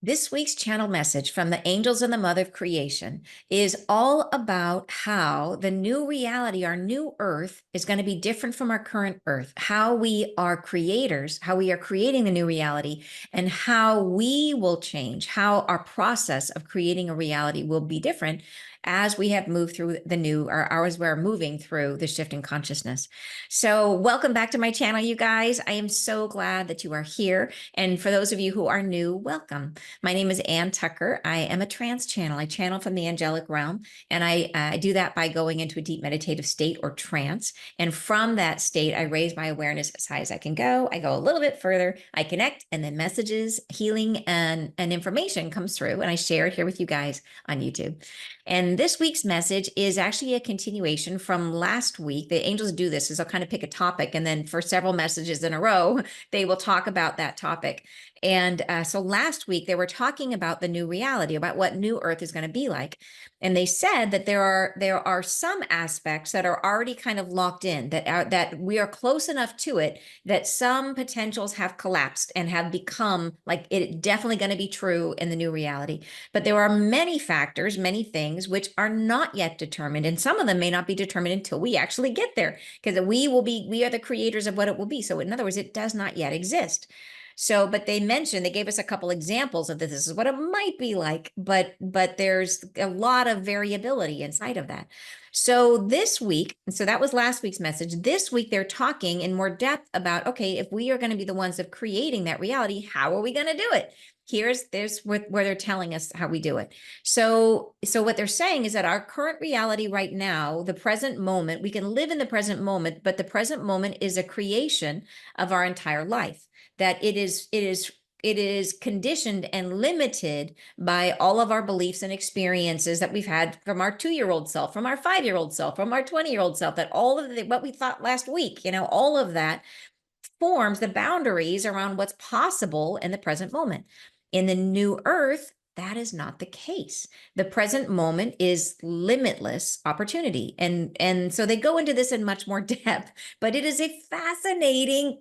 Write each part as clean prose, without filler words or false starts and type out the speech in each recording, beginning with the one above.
This week's channel message from the Angels and the Mother of Creation is all about how the new reality, our new earth, is going to be different from our current earth, how we are creators, how we are creating the new reality, and how we will change, how our process of creating a reality will be different as we have moved through the new, or as we're moving through the shift in consciousness. So welcome back to my channel, you guys. I am so glad that you are here. And for those of you who are new, welcome. My name is Ann Tucker. I am a trance channel. I channel from the angelic realm, and I do that by going into a deep meditative state or trance. And from that state, I raise my awareness as high as I can go. I go a little bit further. I connect, and then messages, healing, and information comes through, and I share it here with you guys on YouTube. And this week's message is actually a continuation from last week. The angels do this is they'll kind of pick a topic, and then for several messages in a row, they will talk about that topic. And so last week they were talking about the new reality, about what new Earth is going to be like. And they said that there are some aspects that are already kind of locked in, that we are close enough to it that some potentials have collapsed and have become like it definitely going to be true in the new reality. But there are many factors, many things which are not yet determined, and some of them may not be determined until we actually get there, because we are the creators of what it will be. So in other words, it does not yet exist. So, but they gave us a couple examples of this. This is what it might be like, but there's a lot of variability inside of that. So this week, so that was last week's message. This week, they're talking in more depth about, okay, if we are going to be the ones of creating that reality, how are we going to do it? There's where they're telling us how we do it. So what they're saying is that our current reality right now, the present moment, we can live in the present moment, but the present moment is a creation of our entire life. That it is conditioned and limited by all of our beliefs and experiences that we've had from our 2-year-old self, from our 5-year-old self, from our 20-year-old self, that all of what we thought last week, all of that forms the boundaries around what's possible in the present moment. In the new earth, that is not the case. The present moment is limitless opportunity. And so they go into this in much more depth, but it is a fascinating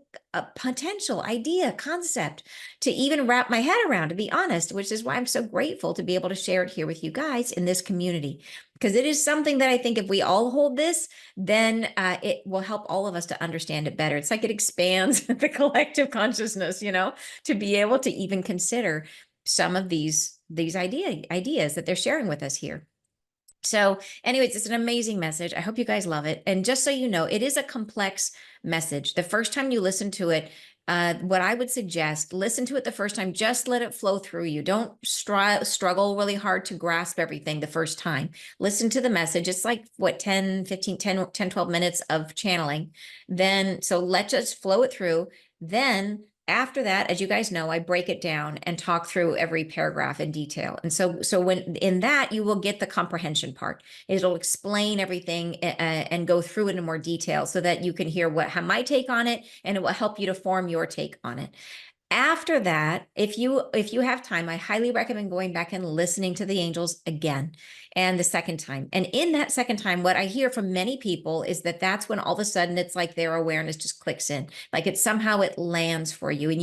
potential idea, concept to even wrap my head around, to be honest, which is why I'm so grateful to be able to share it here with you guys in this community, because it is something that I think if we all hold this, then it will help all of us to understand it better. It's like it expands the collective consciousness, to be able to even consider some of these ideas that they're sharing with us here. So anyways, it's an amazing message. I hope you guys love it. And just so you know, it is a complex message. The first time you listen to it, what I would suggest, listen to it the first time, just let it flow through you. Don't struggle really hard to grasp everything the first time. Listen to the message. It's like, 10, 12 minutes of channeling. Then, so let's just flow it through. Then after that, as you guys know, I break it down and talk through every paragraph in detail. And so when in that, you will get the comprehension part. It'll explain everything and go through it in more detail so that you can hear how my take on it, and it will help you to form your take on it. After that, if you have time, I highly recommend going back and listening to the angels again, and the second time. And in that second time, what I hear from many people is that that's when all of a sudden it's like their awareness just clicks in, like somehow it lands for you, and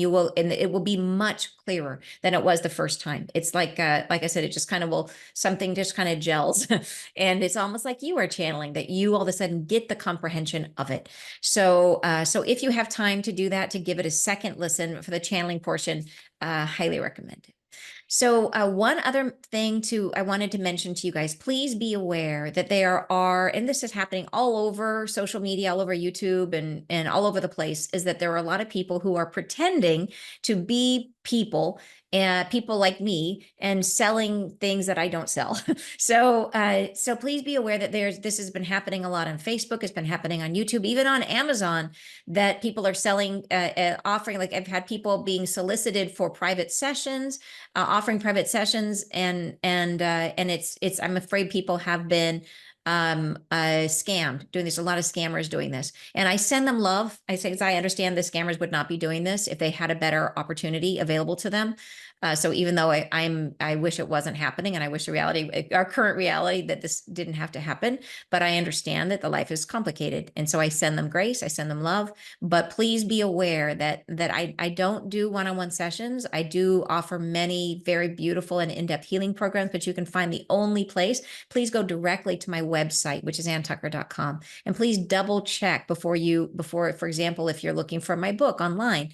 it will be much clearer than it was the first time. It's like I said, it just kind of something just kind of gels, and it's almost like you are channeling, that you all of a sudden get the comprehension of it. So if you have time to do that, to give it a second listen for the channeling portion, highly recommend it. So one other thing I wanted to mention to you guys, please be aware that there are, and this is happening all over social media, all over YouTube and all over the place, is that there are a lot of people who are pretending to be people like me and selling things that I don't sell. So please be aware that this has been happening a lot on Facebook. It's been happening on YouTube, even on Amazon, that people are selling, offering, like I've had people being solicited for private sessions, offering private sessions, and it's I'm afraid people have been scammed doing this. A lot of scammers doing this, and I send them love. I say, because I understand the scammers would not be doing this if they had a better opportunity available to them. So even though I wish it wasn't happening, and I wish our current reality, that this didn't have to happen, but I understand that the life is complicated, and so I send them grace, I send them love. But please be aware that I don't do one-on-one sessions. I do offer many very beautiful and in-depth healing programs, but you can find the only place. Please go directly to my website, which is anntucker.com, and please double check before, for example, if you're looking for my book online,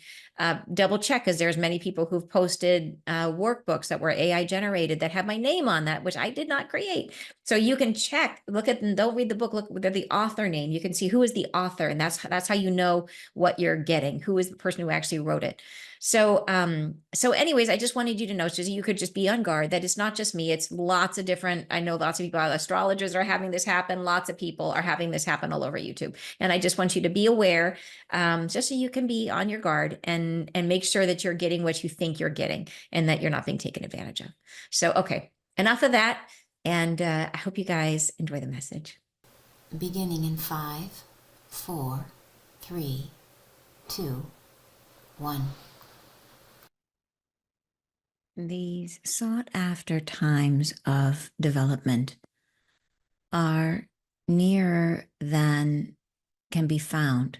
double check, because there's many people who've posted workbooks that were AI generated that have my name on that, which I did not create. So you can check, look at, and don't read the book, look at the author name. You can see who is the author, and that's how you know what you're getting, who is the person who actually wrote it. So anyways, I just wanted you to know, so you could just be on guard that it's not just me, it's lots of different, I know lots of people, astrologers are having this happen, lots of people are having this happen all over YouTube. And I just want you to be aware, just so you can be on your guard and make sure that you're getting what you think you're getting and that you're not being taken advantage of. So, okay, enough of that. And I hope you guys enjoy the message. Beginning in 5, 4, 3, 2, 1. These sought after times of development are nearer than can be found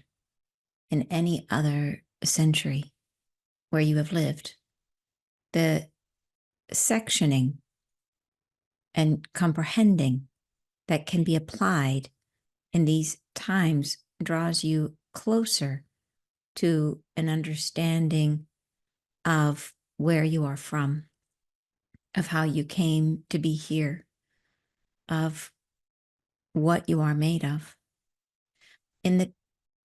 in any other century where you have lived. The sectioning and comprehending that can be applied in these times draws you closer to an understanding of where you are from, of how you came to be here, of what you are made of. In the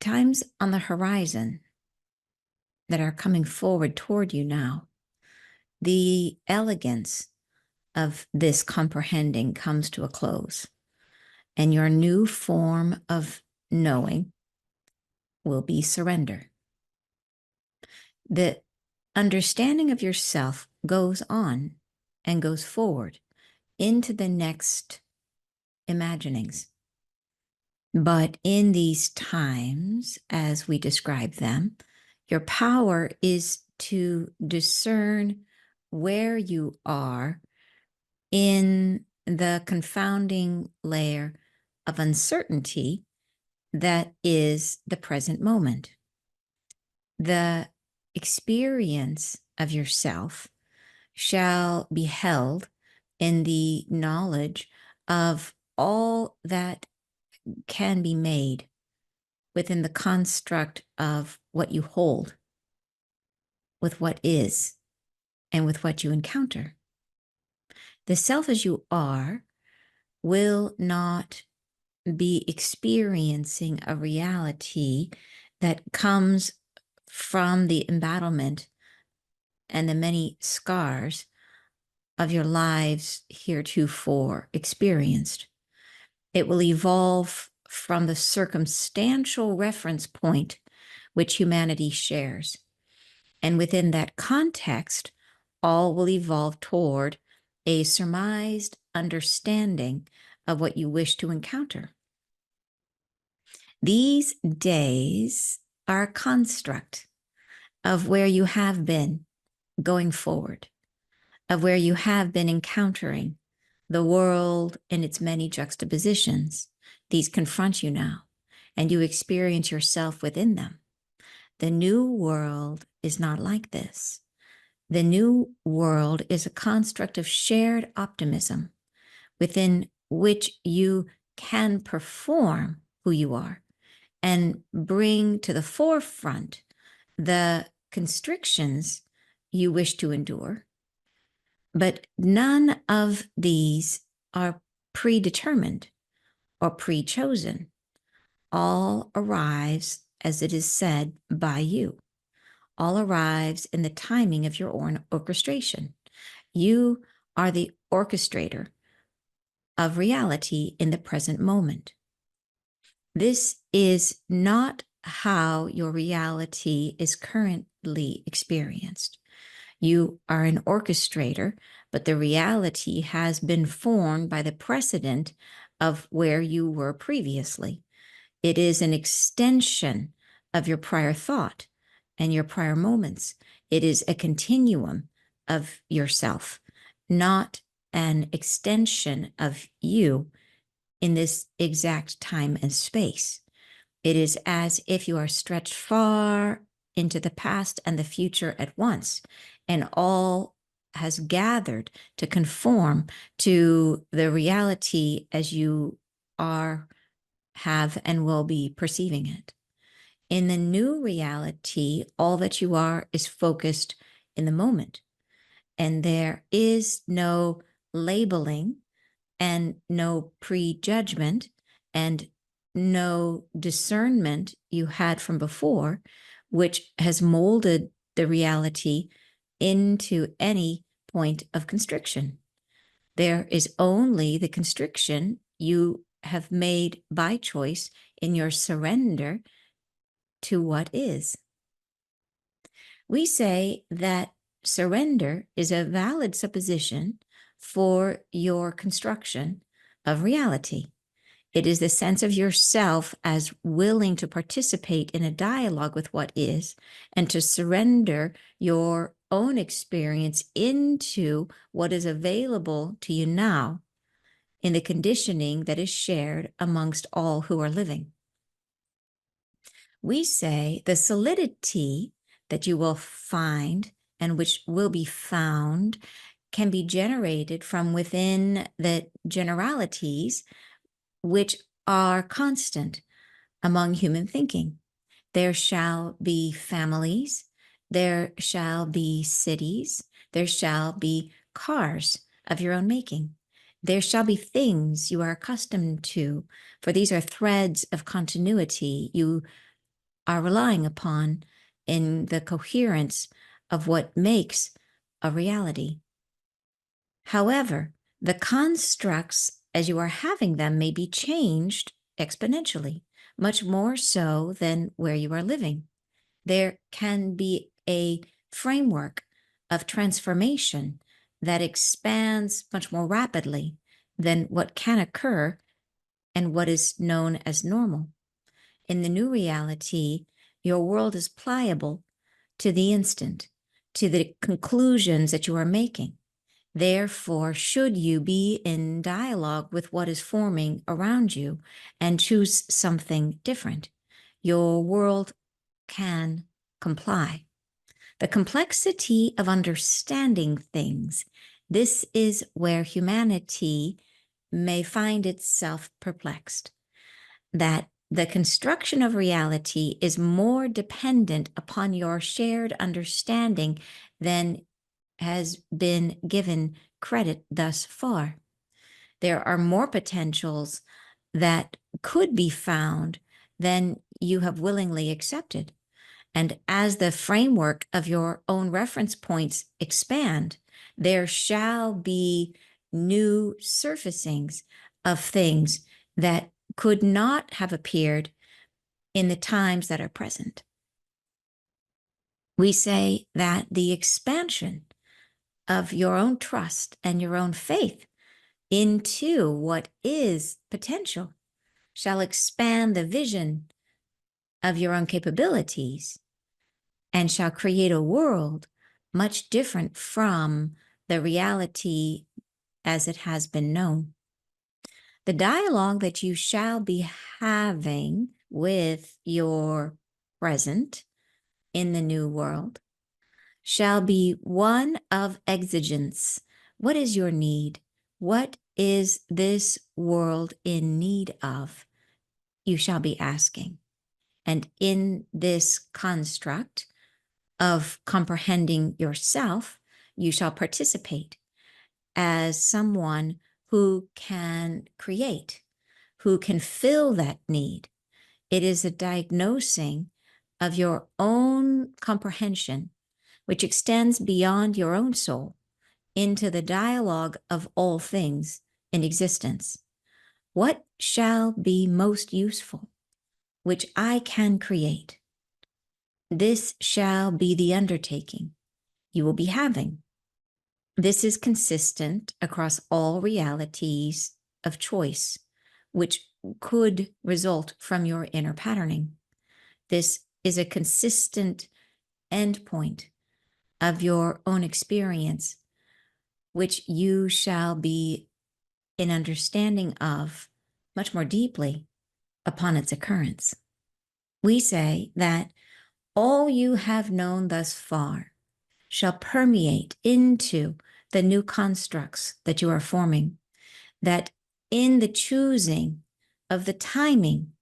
times on the horizon that are coming forward toward you now, the elegance of this comprehending comes to a close, and your new form of knowing will be surrender. The understanding of yourself goes on and goes forward into the next imaginings. But in these times, as we describe them, your power is to discern where you are in the confounding layer of uncertainty that is the present moment. The experience of yourself shall be held in the knowledge of all that can be made within the construct of what you hold, with what is, and with what you encounter. The self as you are will not be experiencing a reality that comes from the embattlement and the many scars of your lives heretofore experienced. It will evolve from the circumstantial reference point which humanity shares. And within that context, all will evolve toward a surmised understanding of what you wish to encounter. These days are a construct of where you have been going forward, of where you have been encountering the world in its many juxtapositions. These confront you now, and you experience yourself within them. The new world is not like this. The new world is a construct of shared optimism within which you can perform who you are and bring to the forefront the constrictions you wish to endure. But none of these are predetermined or pre-chosen. All arrives, as it is said, by you. All arrives in the timing of your own orchestration. You are the orchestrator of reality in the present moment. This is not how your reality is currently experienced. You are an orchestrator, but the reality has been formed by the precedent of where you were previously. It is an extension of your prior thought and your prior moments. It is a continuum of yourself, not an extension of you in this exact time and space. It is as if you are stretched far into the past and the future at once, and all has gathered to conform to the reality as you are, have, and will be perceiving it. In the new reality, all that you are is focused in the moment, and there is no labeling and no prejudgment and no discernment you had from before, which has molded the reality into any point of constriction. There is only the constriction you have made by choice in your surrender to what is. We say that surrender is a valid supposition for your construction of reality. It is the sense of yourself as willing to participate in a dialogue with what is and to surrender your own experience into what is available to you now in the conditioning that is shared amongst all who are living. We say the solidity that you will find and which will be found can be generated from within the generalities which are constant among human thinking. There shall be families, there shall be cities, there shall be cars of your own making. There shall be things you are accustomed to, for these are threads of continuity you are relying upon in the coherence of what makes a reality. However, the constructs as you are having them may be changed exponentially, much more so than where you are living. There can be a framework of transformation that expands much more rapidly than what can occur and what is known as normal. In the new reality, your world is pliable to the instant, to the conclusions that you are making. Therefore, should you be in dialogue with what is forming around you and choose something different, your world can comply. The complexity of understanding things, this is where humanity may find itself perplexed, that the construction of reality is more dependent upon your shared understanding than has been given credit thus far. There are more potentials that could be found than you have willingly accepted. And as the framework of your own reference points expand, there shall be new surfacings of things that could not have appeared in the times that are present. We say that the expansion of your own trust and your own faith into what is potential shall expand the vision of your own capabilities and shall create a world much different from the reality as it has been known. The dialogue that you shall be having with your present in the new world shall be one of exigence. What is your need? What is this world in need of? You shall be asking. And in this construct of comprehending yourself, you shall participate as someone who can create, who can fill that need. It is a diagnosing of your own comprehension, which extends beyond your own soul into the dialogue of all things in existence. What shall be most useful, which I can create? This shall be the undertaking you will be having. This is consistent across all realities of choice, which could result from your inner patterning. This is a consistent endpoint of your own experience, which you shall be in understanding of much more deeply upon its occurrence. We say that all you have known thus far shall permeate into the new constructs that you are forming, that in the choosing of the timing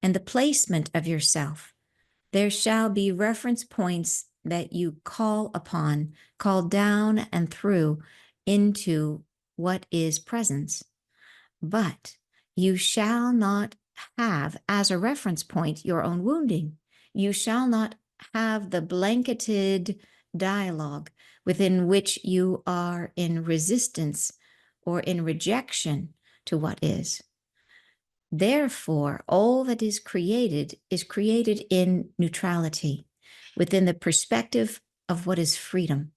and the placement of yourself, there shall be reference points that you call upon, call down and through into what is presence. But you shall not have as a reference point your own wounding. You shall not have the blanketed dialogue within which you are in resistance or in rejection to what is. Therefore, all that is created in neutrality, within the perspective of what is freedom,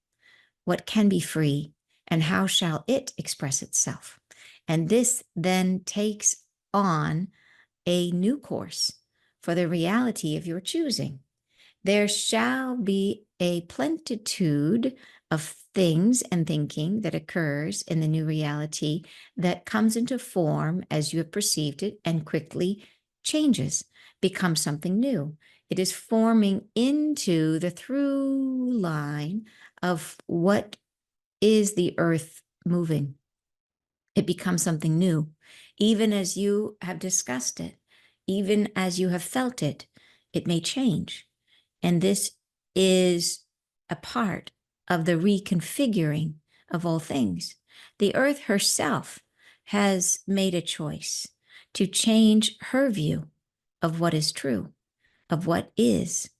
what can be free, and how shall it express itself. And this then takes on a new course for the reality of your choosing. There shall be a plentitude of things and thinking that occurs in the new reality that comes into form as you have perceived it and quickly changes, becomes something new. It is forming into the through line of what is the earth moving. It becomes something new, even as you have discussed it, even as you have felt it, it may change. And this is a part of the reconfiguring of all things. The earth herself has made a choice to change her view of what is true, of what is.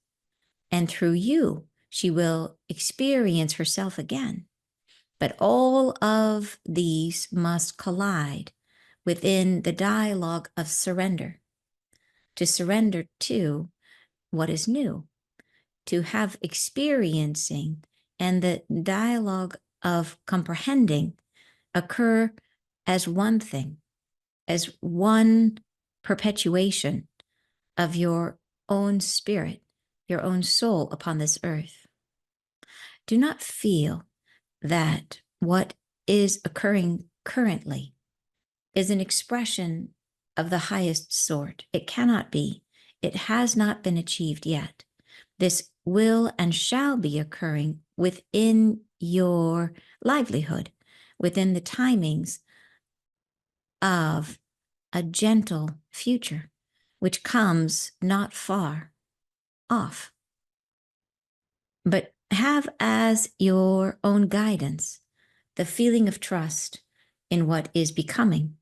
And through you, she will experience herself again. But all of these must collide within the dialogue of surrender, to surrender to what is new, to have experiencing and the dialogue of comprehending occur as one thing, as one perpetuation of your own spirit, your own soul upon this earth. Do not feel that what is occurring currently is an expression of the highest sort. It cannot be. It has not been achieved yet. This will and shall be occurring within your livelihood, within the timings of a gentle future, which comes not far off. But have as your own guidance the feeling of trust in what is becoming.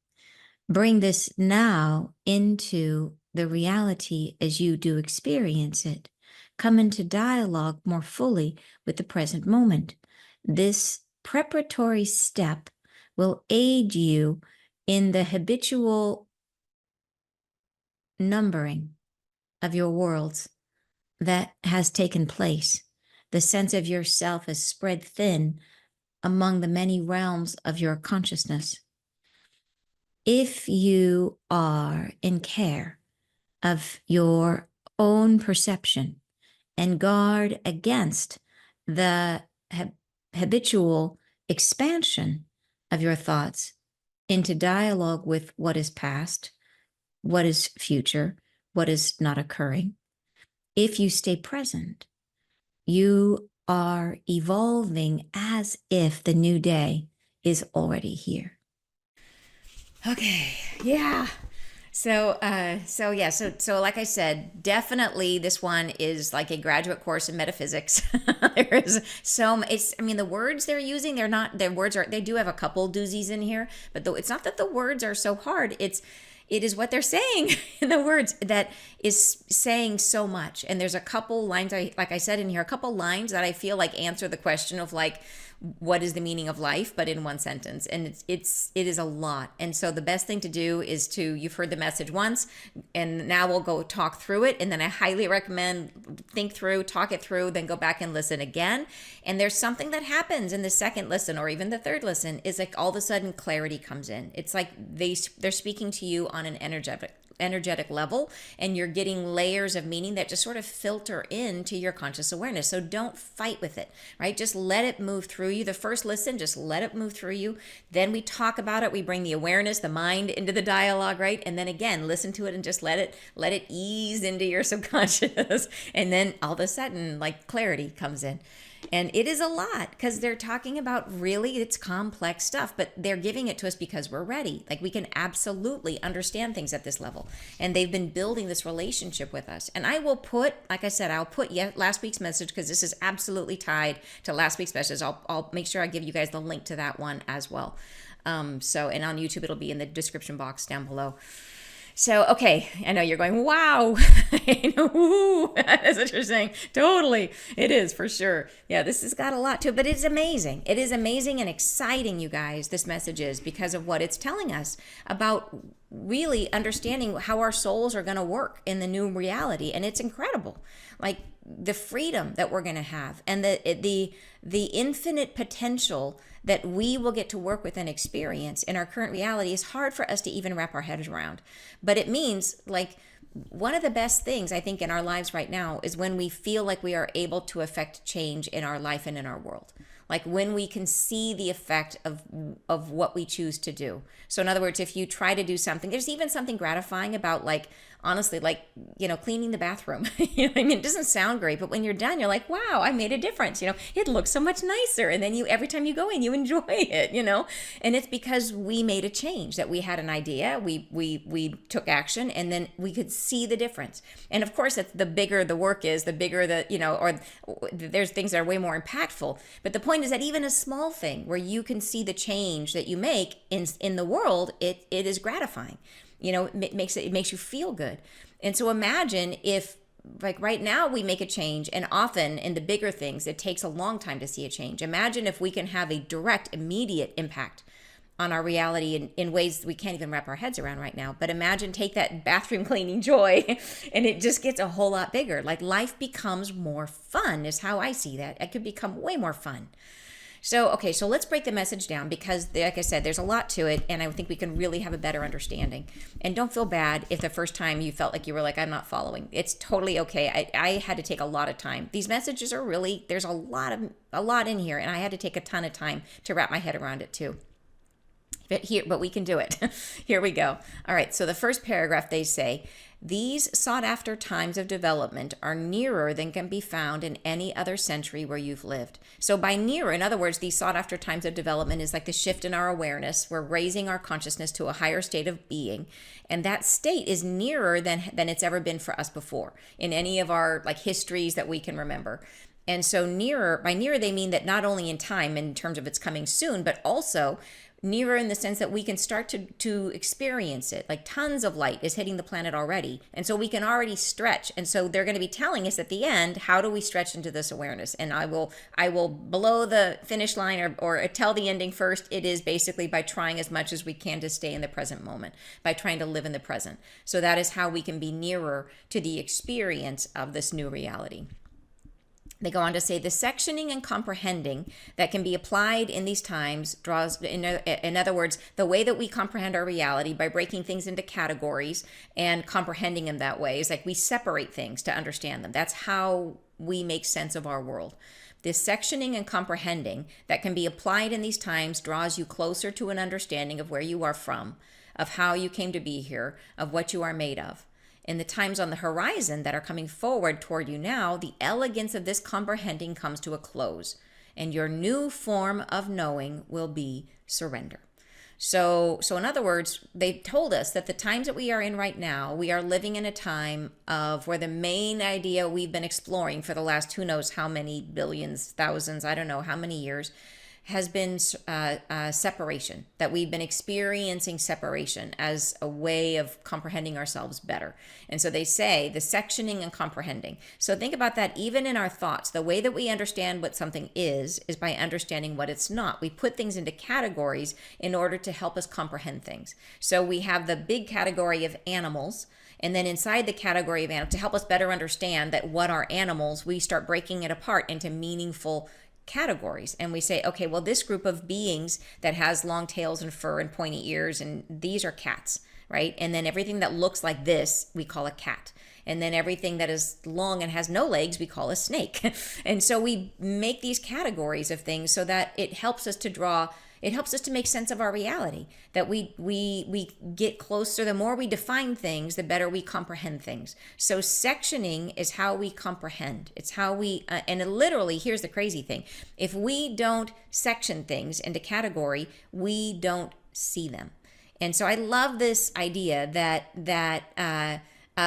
Bring this now into the reality as you do experience it. Come into dialogue more fully with the present moment. This preparatory step will aid you in the habitual numbering of your worlds that has taken place. The sense of yourself is spread thin among the many realms of your consciousness. If you are in care of your own perception and guard against the habitual expansion of your thoughts into dialogue with what is past, what is future, what is not occurring, if you stay present, you are evolving as if the new day is already here. Okay, yeah. So like I said, definitely this one is like a graduate course in metaphysics. There is the words they're using, they do have a couple doozies in here, but it's not that the words are so hard. It is what they're saying in the words that is saying so much. And there's a couple lines, like I said in here, a couple lines that I feel like answer the question of like, what is the meaning of life, but in one sentence. And it is a lot. And so the best thing to do is you've heard the message once, and now we'll go talk through it. And then I highly recommend think through, talk it through, then go back and listen again. And there's something that happens in the second listen or even the third listen is like all of a sudden clarity comes in. It's like they're speaking to you on an energetic energetic level, and you're getting layers of meaning that just sort of filter into your conscious awareness. So don't fight with it, right? Just let it move through you. The first listen, just let it move through you. Then we talk about it. We bring the awareness, the mind into the dialogue, right? And then again, listen to it and just let it ease into your subconscious. And then all of a sudden, like, clarity comes in. And it is a lot because they're talking about really, it's complex stuff, but they're giving it to us because we're ready. Like, we can absolutely understand things at this level. And they've been building this relationship with us. And I will put, like I said, I'll put last week's message, because this is absolutely tied to last week's message. I'll make sure I give you guys the link to that one as well. And on YouTube, it'll be in the description box down below. So, okay, I know you're going, wow, I know, woo, that's what you're saying. Totally. It is, for sure. Yeah, this has got a lot to it, but it's amazing. It is amazing and exciting, you guys, this message is, because of what it's telling us about really understanding how our souls are going to work in the new reality. And it's incredible. Like, the freedom that we're going to have, and the infinite potential that we will get to work with and experience in our current reality is hard for us to even wrap our heads around. But it means, like, one of the best things I think in our lives right now is when we feel like we are able to affect change in our life and in our world. Like, when we can see the effect of what we choose to do. So in other words, if you try to do something, there's even something gratifying about, like, honestly, like, cleaning the bathroom. You know what I mean? It doesn't sound great, but when you're done, you're like, wow, I made a difference. It looks so much nicer. And then every time you go in, you enjoy it, and it's because we made a change, that we had an idea, we took action, and then we could see the difference. And of course, the bigger the work is, the bigger or there's things that are way more impactful. But the point is that even a small thing where you can see the change that you make in the world, it is gratifying. It makes you feel good. And so imagine if, like, right now we make a change, and often in the bigger things, it takes a long time to see a change. Imagine if we can have a direct, immediate impact on our reality in ways we can't even wrap our heads around right now. But imagine, take that bathroom cleaning joy and it just gets a whole lot bigger. Like, life becomes more fun is how I see that. It could become way more fun. So let's break the message down, because, like I said, there's a lot to it, and I think we can really have a better understanding. And don't feel bad if the first time you felt like you were like, I'm not following. It's totally okay. I had to take a lot of time. These messages are really, there's a lot in here, and I had to take a ton of time to wrap my head around it too. But we can do it. Here we go. All right, so the first paragraph, they say, these sought-after times of development are nearer than can be found in any other century where you've lived. So by nearer, in other words, these sought-after times of development is like the shift in our awareness. We're raising our consciousness to a higher state of being, and that state is nearer than it's ever been for us before in any of our, like, histories that we can remember. And so by nearer, they mean that not only in time, in terms of it's coming soon, but also nearer in the sense that we can start to experience it. Like, tons of light is hitting the planet already. And so we can already stretch. And so they're going to be telling us at the end, how do we stretch into this awareness? And I will below the finish line or tell the ending first. It is basically by trying as much as we can to stay in the present moment, by trying to live in the present. So that is how we can be nearer to the experience of this new reality. They go on to say the sectioning and comprehending that can be applied in these times draws, in other words, the way that we comprehend our reality by breaking things into categories and comprehending them that way is like we separate things to understand them. That's how we make sense of our world. This sectioning and comprehending that can be applied in these times draws you closer to an understanding of where you are from, of how you came to be here, of what you are made of. In the times on the horizon that are coming forward toward you now, the elegance of this comprehending comes to a close, and your new form of knowing will be surrender. So in other words, they told us that the times that we are in right now, we are living in a time of where the main idea we've been exploring for the last who knows how many billions, thousands, I don't know how many years, has been separation, that we've been experiencing separation as a way of comprehending ourselves better. And so they say the sectioning and comprehending. So think about that even in our thoughts. The way that we understand what something is by understanding what it's not. We put things into categories in order to help us comprehend things. So we have the big category of animals, and then inside the category of animals, to help us better understand that what are animals, we start breaking it apart into meaningful categories. And we say, okay, well, this group of beings that has long tails and fur and pointy ears, and these are cats, right? And then everything that looks like this, we call a cat. And then everything that is long and has no legs, we call a snake. And so we make these categories of things so that it helps us to draw, it helps us to make sense of our reality. That we get closer, the more we define things, the better we comprehend things. So sectioning is how we comprehend. It's how we, and it literally, here's the crazy thing. If we don't section things into category, we don't see them. And so I love this idea that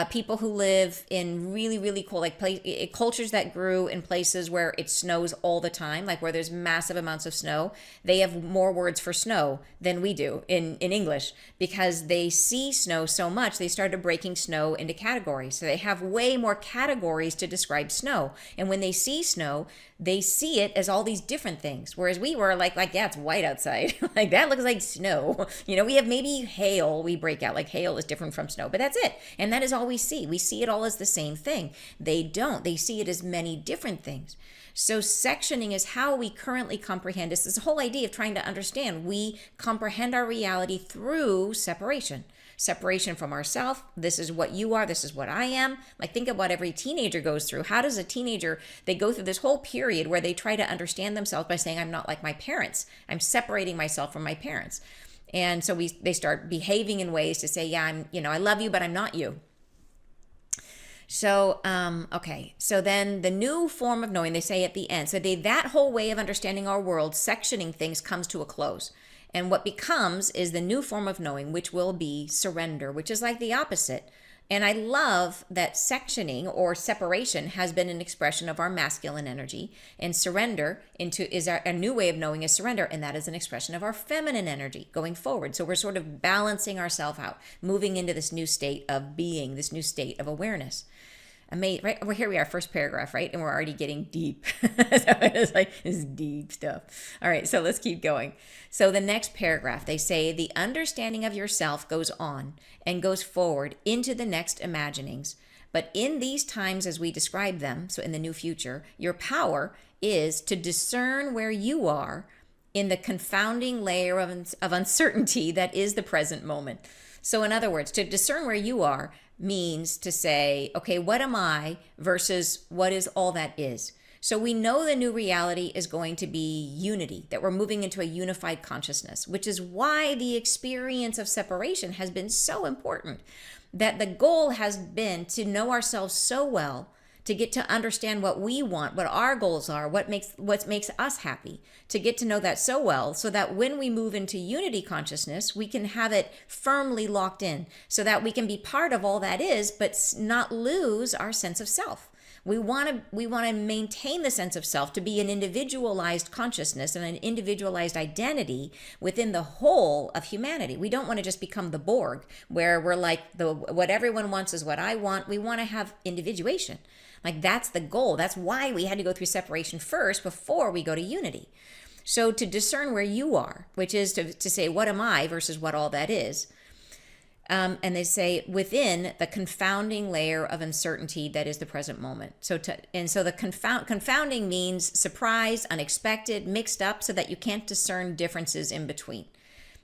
people who live in really, really cool, like cultures that grew in places where it snows all the time, like where there's massive amounts of snow, they have more words for snow than we do in English, because they see snow so much, they started breaking snow into categories. So they have way more categories to describe snow. And when they see snow, they see it as all these different things. Whereas we were like, yeah, it's white outside. Like that looks like snow. We have maybe hail, we break out, like hail is different from snow, but that's it. And that is all we see. We see it all as the same thing. They don't. They see it as many different things. So sectioning is how we currently comprehend. It's this whole idea of trying to understand. We comprehend our reality through separation. Separation from ourselves. This is what you are. This is what I am. Like think of what every teenager goes through. How does a teenager, they go through this whole period where they try to understand themselves by saying, I'm not like my parents. I'm separating myself from my parents. And so they start behaving in ways to say, yeah, I love you, but I'm not you. So, okay. So then the new form of knowing, they say at the end, so that whole way of understanding our world, sectioning things, comes to a close. And what becomes is the new form of knowing, which will be surrender, which is like the opposite. And I love that sectioning or separation has been an expression of our masculine energy, and surrender is a new way of knowing is surrender, and that is an expression of our feminine energy going forward. So we're sort of balancing ourselves out, moving into this new state of being, this new state of awareness. Right? Well, here we are, first paragraph, right? And we're already getting deep. So it's like, this is deep stuff. All right, so let's keep going. So the next paragraph, they say, the understanding of yourself goes on and goes forward into the next imaginings. But in these times as we describe them, so in the new future, your power is to discern where you are in the confounding layer of uncertainty that is the present moment. So in other words, to discern where you are means to say, okay, what am I versus what is all that is? So we know the new reality is going to be unity, that we're moving into a unified consciousness, which is why the experience of separation has been so important. That the goal has been to know ourselves so well, to get to understand what we want, what our goals are, what makes us happy, to get to know that so well, so that when we move into unity consciousness, we can have it firmly locked in, so that we can be part of all that is, but not lose our sense of self. We want to maintain the sense of self to be an individualized consciousness and an individualized identity within the whole of humanity. We don't want to just become the Borg, where we're like what everyone wants is what I want. We want to have individuation. Like that's the goal. That's why we had to go through separation first before we go to unity. So to discern where you are, which is to say, what am I versus what all that is. And they say within the confounding layer of uncertainty that is the present moment. So the confounding means surprise, unexpected, mixed up, so that you can't discern differences in between.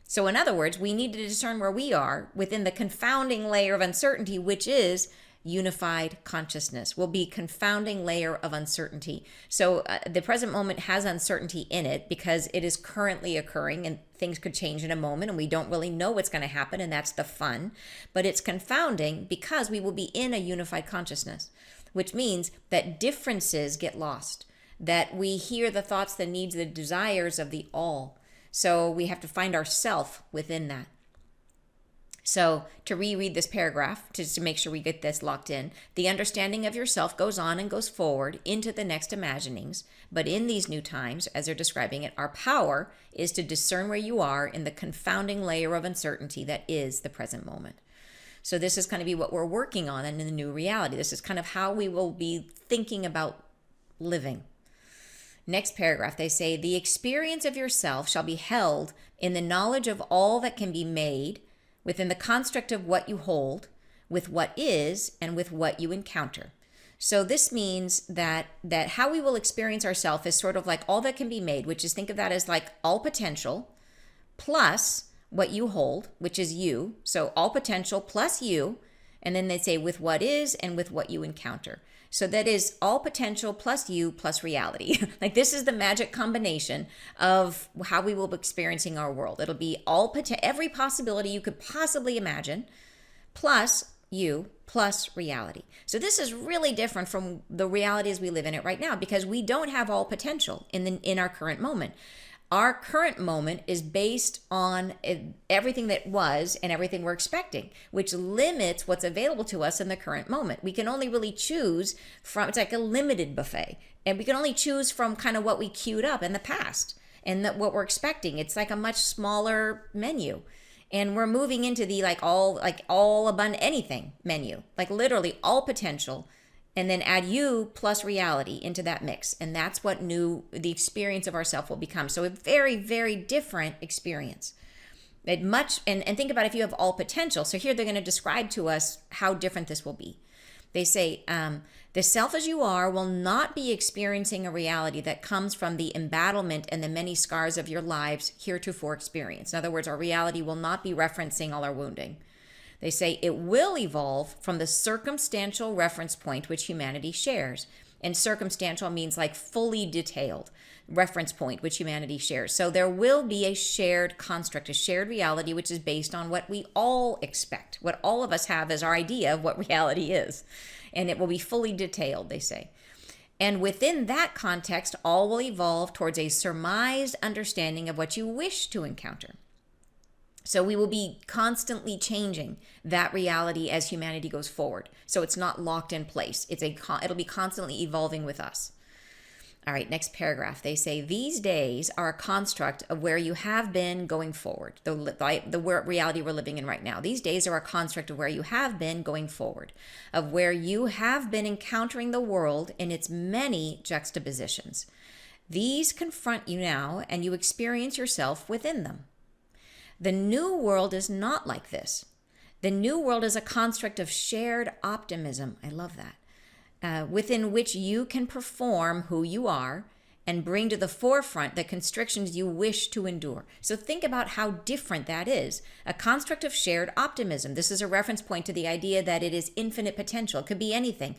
So in other words, we need to discern where we are within the confounding layer of uncertainty, which is unified consciousness, will be confounding layer of uncertainty. So the present moment has uncertainty in it because it is currently occurring and things could change in a moment and we don't really know what's going to happen, and that's the fun. But it's confounding because we will be in a unified consciousness, which means that differences get lost, that we hear the thoughts, the needs, the desires of the all. So we have to find ourself within that. So to reread this paragraph, to make sure we get this locked in, the understanding of yourself goes on and goes forward into the next imaginings. But in these new times, as they're describing it, our power is to discern where you are in the confounding layer of uncertainty that is the present moment. So this is going to be what we're working on in the new reality. This is kind of how we will be thinking about living. Next paragraph, they say, the experience of yourself shall be held in the knowledge of all that can be made within the construct of what you hold, with what is, and with what you encounter. So this means that how we will experience ourselves is sort of like all that can be made, which is, think of that as like all potential plus what you hold, which is you. So all potential plus you. And then they say with what is and with what you encounter. So that is all potential plus you plus reality. Like this is the magic combination of how we will be experiencing our world. It'll be every possibility you could possibly imagine plus you plus reality. So this is really different from the reality as we live in it right now, because we don't have all potential in our current moment. Our current moment is based on everything that was and everything we're expecting, which limits what's available to us in the current moment. We can only really choose from, it's like a limited buffet, and we can only choose from kind of what we queued up in the past and what we're expecting. It's like a much smaller menu. And we're moving into the all abundant anything menu, like literally all potential, and then add you plus reality into that mix. And that's what the experience of ourself will become. So a very, very different experience. And think about if you have all potential. So here they're going to describe to us how different this will be. They say, the self as you are will not be experiencing a reality that comes from the embattlement and the many scars of your lives heretofore experienced. In other words, our reality will not be referencing all our wounding. They say it will evolve from the circumstantial reference point which humanity shares. And circumstantial means like fully detailed reference point which humanity shares. So there will be a shared construct, a shared reality, which is based on what we all expect, what all of us have as our idea of what reality is. And it will be fully detailed, they say. And within that context, all will evolve towards a surmised understanding of what you wish to encounter. So we will be constantly changing that reality as humanity goes forward. So it's not locked in place. It'll be constantly evolving with us. All right, next paragraph. They say these days are a construct of where you have been going forward. The reality we're living in right now. These days are a construct of where you have been going forward, of where you have been encountering the world in its many juxtapositions. These confront you now, and you experience yourself within them. The new world is not like this. The new world is a construct of shared optimism. I love that. Within which you can perform who you are and bring to the forefront the constrictions you wish to endure. So think about how different that is. A construct of shared optimism. This is a reference point to the idea that it is infinite potential. It could be anything.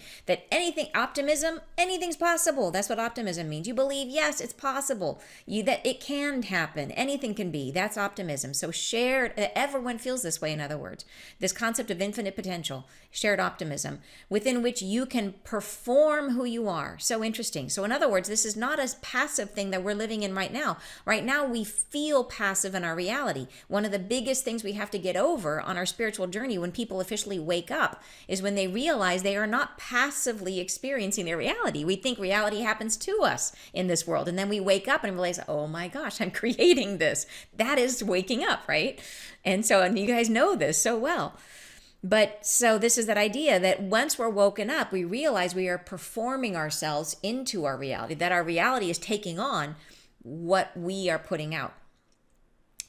Optimism, anything's possible. That's what optimism means. You believe, yes, it's possible. That it can happen. Anything can be. That's optimism. So shared, everyone feels this way, in other words. This concept of infinite potential, shared optimism, within which you can perform who you are. So interesting. So in other words, this is not a passive thing that we're living in right now. Right now, we feel passive in our reality. One of the biggest things we have to get over on our spiritual journey when people officially wake up is when they realize they are not passively experiencing their reality. We think reality happens to us in this world. And then we wake up and realize, oh my gosh, I'm creating this. That is waking up, right? And you guys know this so well. But so this is that idea that once we're woken up, we realize we are performing ourselves into our reality, that our reality is taking on what we are putting out.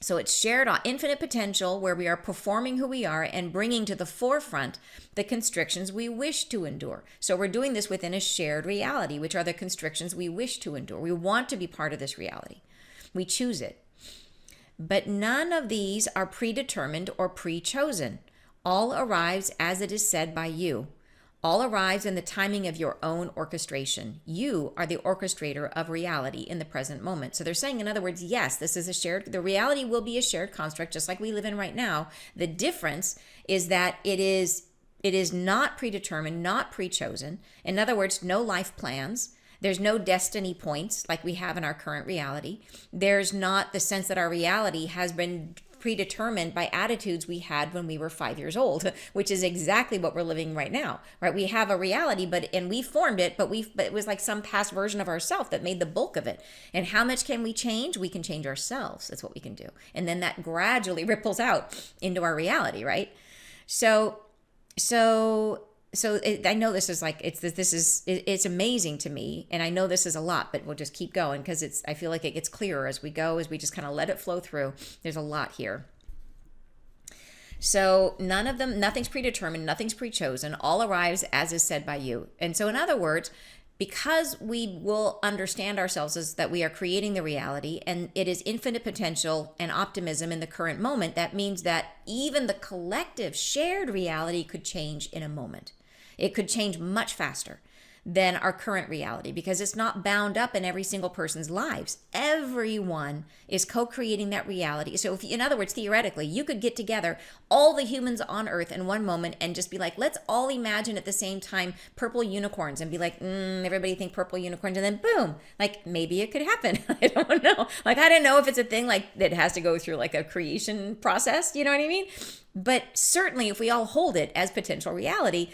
So it's shared on infinite potential where we are performing who we are and bringing to the forefront the constrictions we wish to endure. So we're doing this within a shared reality, which are the constrictions we wish to endure. We want to be part of this reality. We choose it. But none of these are predetermined or pre-chosen. All arrives as it is said by you. All arrives in the timing of your own orchestration. You are the orchestrator of reality in the present moment. So they're saying, in other words, yes, this is the reality will be a shared construct, just like we live in right now. The difference is that it is not predetermined, not pre-chosen. In other words, no life plans. There's no destiny points like we have in our current reality. There's not the sense that our reality has been predetermined by attitudes we had when we were 5 years old, which is exactly what we're living right now, right? We have a reality, and we formed it, but it was like some past version of ourselves that made the bulk of it. And how much can we change? We can change ourselves. That's what we can do. And then that gradually ripples out into our reality, right? So I know this is like, it's amazing to me. And I know this is a lot, but we'll just keep going because I feel like it gets clearer as we go, as we just kind of let it flow through. There's a lot here. So nothing's predetermined, nothing's pre-chosen. All arrives as is said by you. And so in other words, because we will understand ourselves as that we are creating the reality and it is infinite potential and optimism in the current moment, that means that even the collective shared reality could change in a moment. It could change much faster than our current reality because it's not bound up in every single person's lives. Everyone is co-creating that reality. So if, in other words, theoretically, you could get together all the humans on Earth in one moment and just be like, let's all imagine at the same time purple unicorns and be like, everybody think purple unicorns, and then boom, like maybe it could happen. I don't know. Like, I don't know if it's a thing like that has to go through like a creation process, you know what I mean? But certainly if we all hold it as potential reality,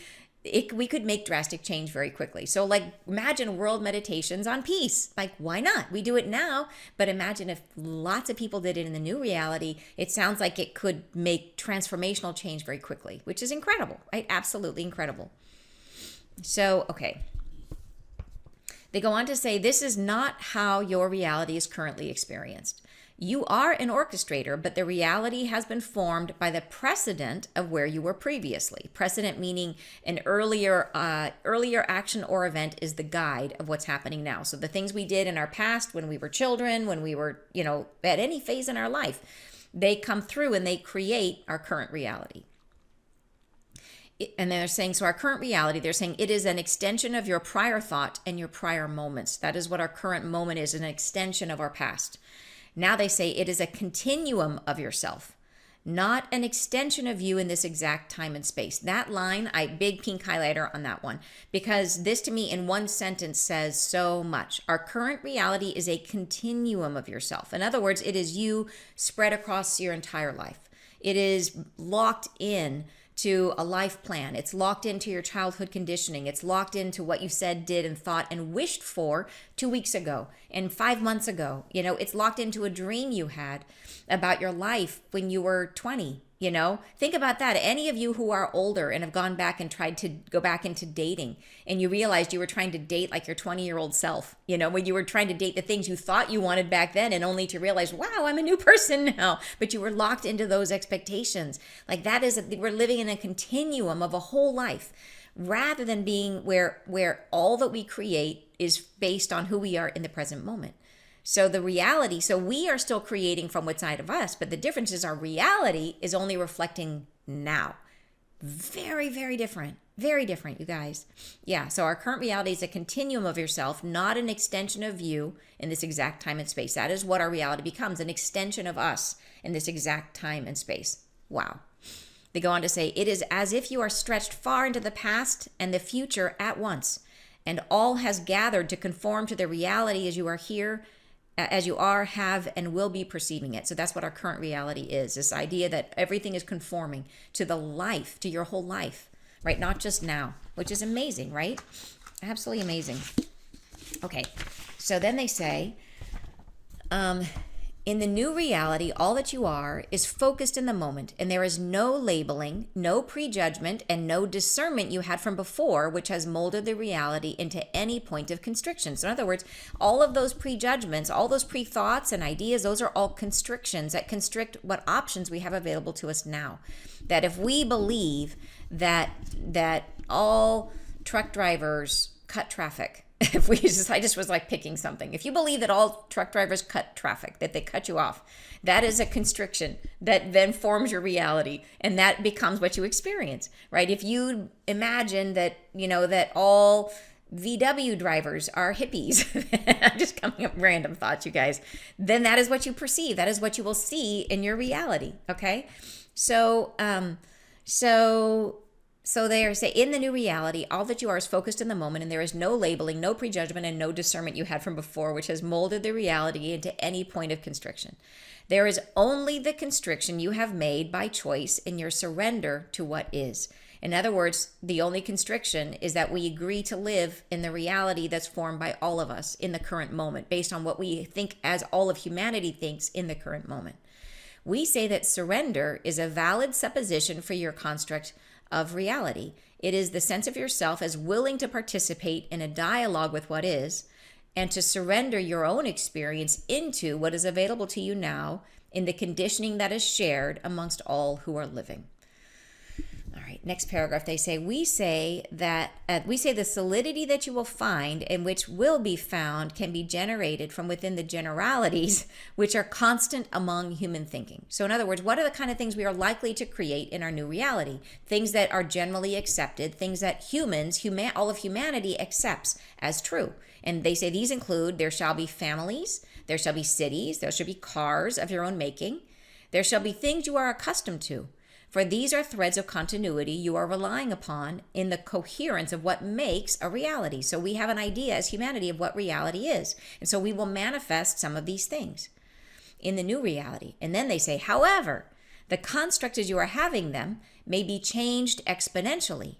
we could make drastic change very quickly. So like imagine world meditations on peace. Like why not? We do it now, but imagine if lots of people did it in the new reality. It sounds like it could make transformational change very quickly, which is incredible, right? Absolutely incredible. So, okay. They go on to say, this is not how your reality is currently experienced. You are an orchestrator, but the reality has been formed by the precedent of where you were previously. Precedent meaning an earlier action or event is the guide of what's happening now. So the things we did in our past, when we were children, when we were, at any phase in our life, they come through and they create our current reality. And they're saying, so our current reality, they're saying it is an extension of your prior thought and your prior moments. That is what our current moment is, an extension of our past. Now they say it is a continuum of yourself, not an extension of you in this exact time and space. That line, big pink highlighter on that one, because this to me in one sentence says so much. Our current reality is a continuum of yourself. In other words, it is you spread across your entire life. It is locked in to a life plan. It's locked into your childhood conditioning. It's locked into what you said, did, and thought and wished for 2 weeks ago and 5 months ago. It's locked into a dream you had about your life when you were 20. Think about that. Any of you who are older and have gone back and tried to go back into dating and you realized you were trying to date like your 20-year-old self, when you were trying to date the things you thought you wanted back then and only to realize, wow, I'm a new person now. But you were locked into those expectations. Like we're living in a continuum of a whole life rather than being where all that we create is based on who we are in the present moment. So the reality, so we are still creating from what's inside of us, but the difference is our reality is only reflecting now. Very, very different. Very different, you guys. Yeah, so our current reality is a continuum of yourself, not an extension of you in this exact time and space. That is what our reality becomes, an extension of us in this exact time and space. Wow. They go on to say, it is as if you are stretched far into the past and the future at once, and all has gathered to conform to the reality as you are here, as you are, have, and will be perceiving it. So that's what our current reality is, this idea that everything is conforming to the life, to your whole life, right? Not just now, which is amazing, right? Absolutely amazing. Okay, so then they say, in the new reality, all that you are is focused in the moment, and there is no labeling, no prejudgment, and no discernment you had from before, which has molded the reality into any point of constriction. So in other words, all of those prejudgments, all those pre-thoughts and ideas, those are all constrictions that constrict what options we have available to us now. That if we believe that all truck drivers cut traffic, I just was like picking something. If you believe that all truck drivers cut traffic, that they cut you off, that is a constriction that then forms your reality, and that becomes what you experience, right? If you imagine that, that all VW drivers are hippies, I'm just coming up with random thoughts, you guys, then that is what you perceive. That is what you will see in your reality, okay? So they are saying, in the new reality, all that you are is focused in the moment, and there is no labeling, no prejudgment, and no discernment you had from before, which has molded the reality into any point of constriction. There is only the constriction you have made by choice in your surrender to what is. In other words, the only constriction is that we agree to live in the reality that's formed by all of us in the current moment, based on what we think as all of humanity thinks in the current moment. We say that surrender is a valid supposition for your construct of reality. It is the sense of yourself as willing to participate in a dialogue with what is, and to surrender your own experience into what is available to you now in the conditioning that is shared amongst all who are living. All right, next paragraph. They say, we say the solidity that you will find and which will be found can be generated from within the generalities which are constant among human thinking. So in other words, what are the kind of things we are likely to create in our new reality? Things that are generally accepted, things that all of humanity accepts as true. And they say these include, there shall be families, there shall be cities, there shall be cars of your own making, there shall be things you are accustomed to. For these are threads of continuity you are relying upon in the coherence of what makes a reality. So we have an idea as humanity of what reality is. And so we will manifest some of these things in the new reality. And then they say, however, the construct as you are having them may be changed exponentially,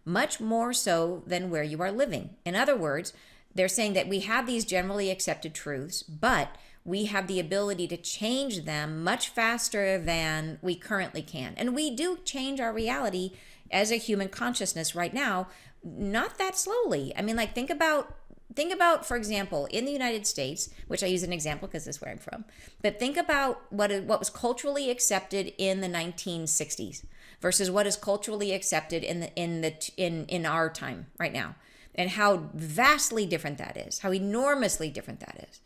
much more so than where you are living. In other words, they're saying that we have these generally accepted truths, but we have the ability to change them much faster than we currently can. And we do change our reality as a human consciousness right now, not that slowly. I mean, like think about, for example, in the United States, which I use an example because this is where I'm from, but think about what was culturally accepted in the 1960s versus what is culturally accepted in our time right now, and how vastly different that is, how enormously different that is.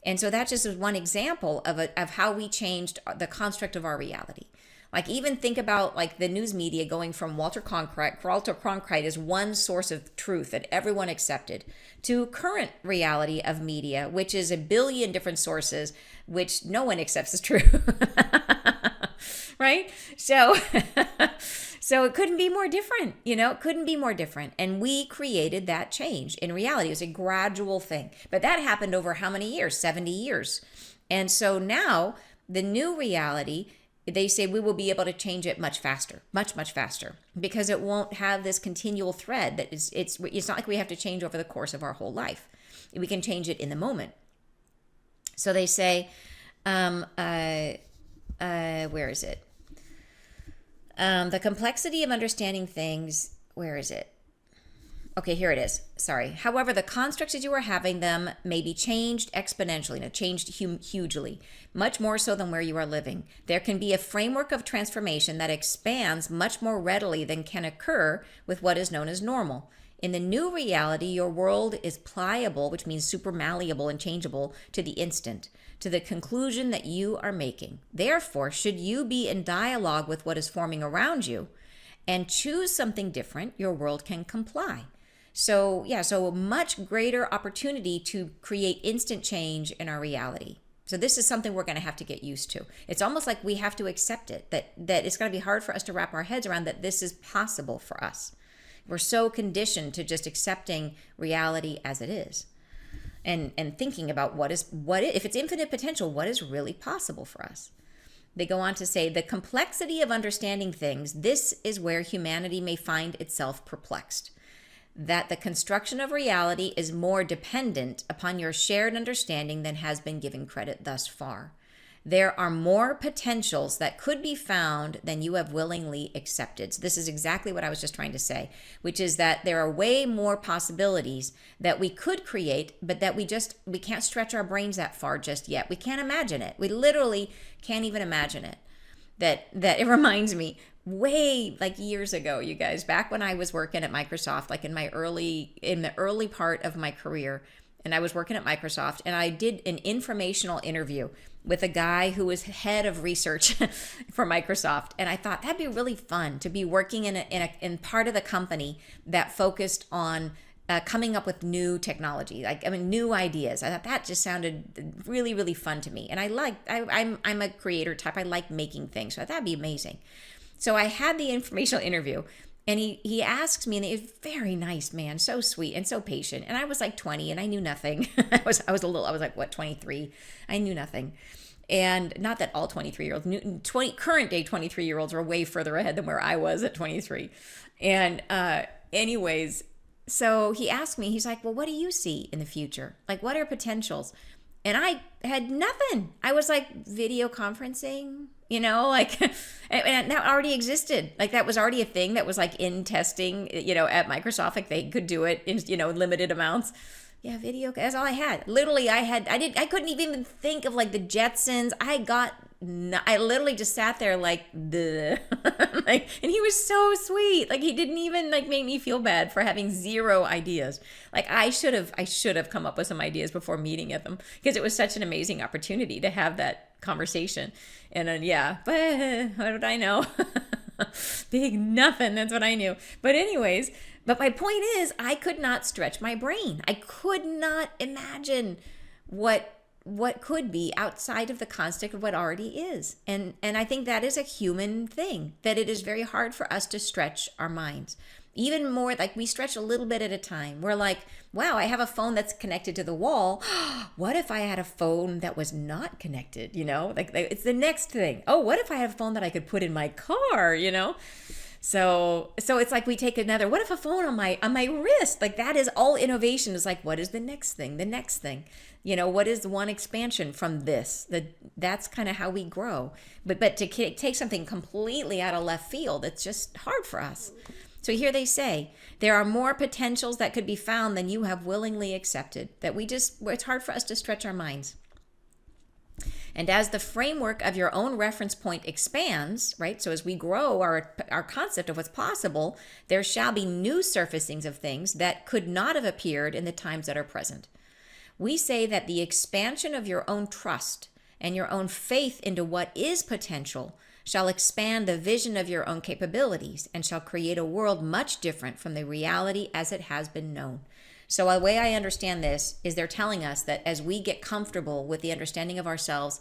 And so that just is one example of how we changed the construct of our reality. Like even think about like the news media going from Walter Cronkite as one source of truth that everyone accepted to current reality of media, which is a billion different sources, which no one accepts as true. Right? So it couldn't be more different, it couldn't be more different. And we created that change in reality. It was a gradual thing, but that happened over how many years? 70 years. And so now the new reality, they say we will be able to change it much faster, much, much faster, because it won't have this continual thread that it's not like we have to change over the course of our whole life. We can change it in the moment. So they say, where is it? The complexity of understanding things, where is it? Okay, here it is. Sorry. However, the constructs as you are having them may be changed exponentially, changed hugely, much more so than where you are living. There can be a framework of transformation that expands much more readily than can occur with what is known as normal. In the new reality, your world is pliable, which means super malleable and changeable to the instant, to the conclusion that you are making. Therefore, should you be in dialogue with what is forming around you and choose something different, your world can comply. So a much greater opportunity to create instant change in our reality. So this is something we're going to have to get used to. It's almost like we have to accept it, that it's going to be hard for us to wrap our heads around that this is possible for us. We're so conditioned to just accepting reality as it is and thinking about what if it's infinite potential, what is really possible for us. They go on to say, the complexity of understanding things, this is where humanity may find itself perplexed. That the construction of reality is more dependent upon your shared understanding than has been given credit thus far. There are more potentials that could be found than you have willingly accepted. So this is exactly what I was just trying to say, which is that there are way more possibilities that we could create, but that we can't stretch our brains that far just yet. We can't imagine it. We literally can't even imagine it. That it reminds me way like years ago, you guys, back when I was working at Microsoft, like in the early part of my career, and I was working at Microsoft, and I did an informational interview with a guy who was head of research for Microsoft. And I thought that'd be really fun to be working in part of the company that focused on coming up with new technology, new ideas. I thought that just sounded really, really fun to me. And I'm a creator type. I like making things. So I thought that'd be amazing. So I had the informational interview. And he asked me, and he was very nice man, so sweet and so patient. And I was like 20 and I knew nothing. I was like, what, 23? I knew nothing. And not that all 23-year-olds, current day 23-year-olds are way further ahead than where I was at 23. And anyways, so he asked me, he's like, well, what do you see in the future? Like, what are potentials? And I had nothing. I was like, video conferencing, and that already existed. Like that was already a thing that was like in testing, at Microsoft, like they could do it in, limited amounts. Yeah, video, that's all I had. Literally, I couldn't even think of like the Jetsons. I got I literally just sat there like, the like, and he was so sweet. Like he didn't even like make me feel bad for having zero ideas. Like I should have come up with some ideas before meeting at them, because it was such an amazing opportunity to have that conversation. And then, yeah, but what did I know? Big nothing. That's what I knew. But anyways, but my point is, I could not stretch my brain. I could not imagine what could be outside of the construct of what already is. And I think that is a human thing, that it is very hard for us to stretch our minds. Even more, like we stretch a little bit at a time. We're like, wow, I have a phone that's connected to the wall. What if I had a phone that was not connected? Like it's the next thing. Oh, what if I had a phone that I could put in my car? So it's like we take another, what if a phone on my wrist? Like that is all innovation, is like, what is the next thing? The next thing. What is one expansion from this? That's kind of how we grow. But to take something completely out of left field, it's just hard for us. So here they say, there are more potentials that could be found than you have willingly accepted. That it's hard for us to stretch our minds. And as the framework of your own reference point expands, right? So as we grow our concept of what's possible, there shall be new surfacings of things that could not have appeared in the times that are present. We say that the expansion of your own trust and your own faith into what is potential shall expand the vision of your own capabilities and shall create a world much different from the reality as it has been known. So the way I understand this is they're telling us that as we get comfortable with the understanding of ourselves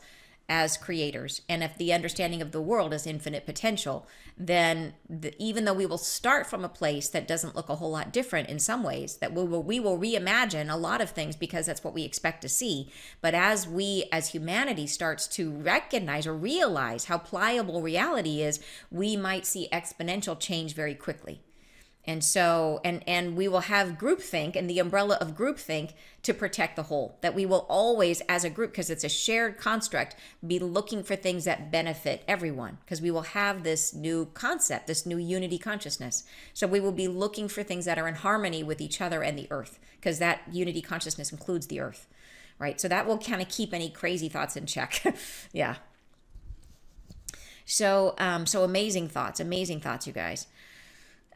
as creators, and if the understanding of the world as infinite potential, then even though we will start from a place that doesn't look a whole lot different in some ways, that we will reimagine a lot of things because that's what we expect to see. But as we as humanity starts to recognize or realize how pliable reality is, we might see exponential change very quickly. And so, and we will have groupthink and the umbrella of groupthink to protect the whole. That we will always, as a group, because it's a shared construct, be looking for things that benefit everyone. Because we will have this new concept, this new unity consciousness. So we will be looking for things that are in harmony with each other and the earth, because that unity consciousness includes the earth, right? So that will kind of keep any crazy thoughts in check. Yeah. So amazing thoughts, you guys.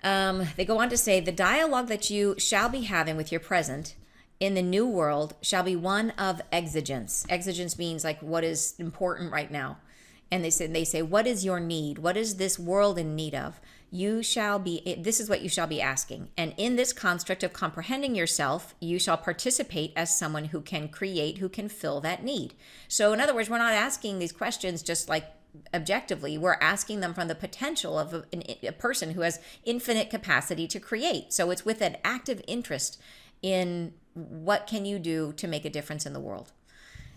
They go on to say, the dialogue that you shall be having with your present in the new world shall be one of exigence. Exigence means like what is important right now. And they say, what is your need? What is this world in need of? This is what you shall be asking. And in this construct of comprehending yourself, you shall participate as someone who can create, who can fill that need. So in other words, we're not asking these questions just like objectively. We're asking them from the potential of a person who has infinite capacity to create. So it's with an active interest in what can you do to make a difference in the world.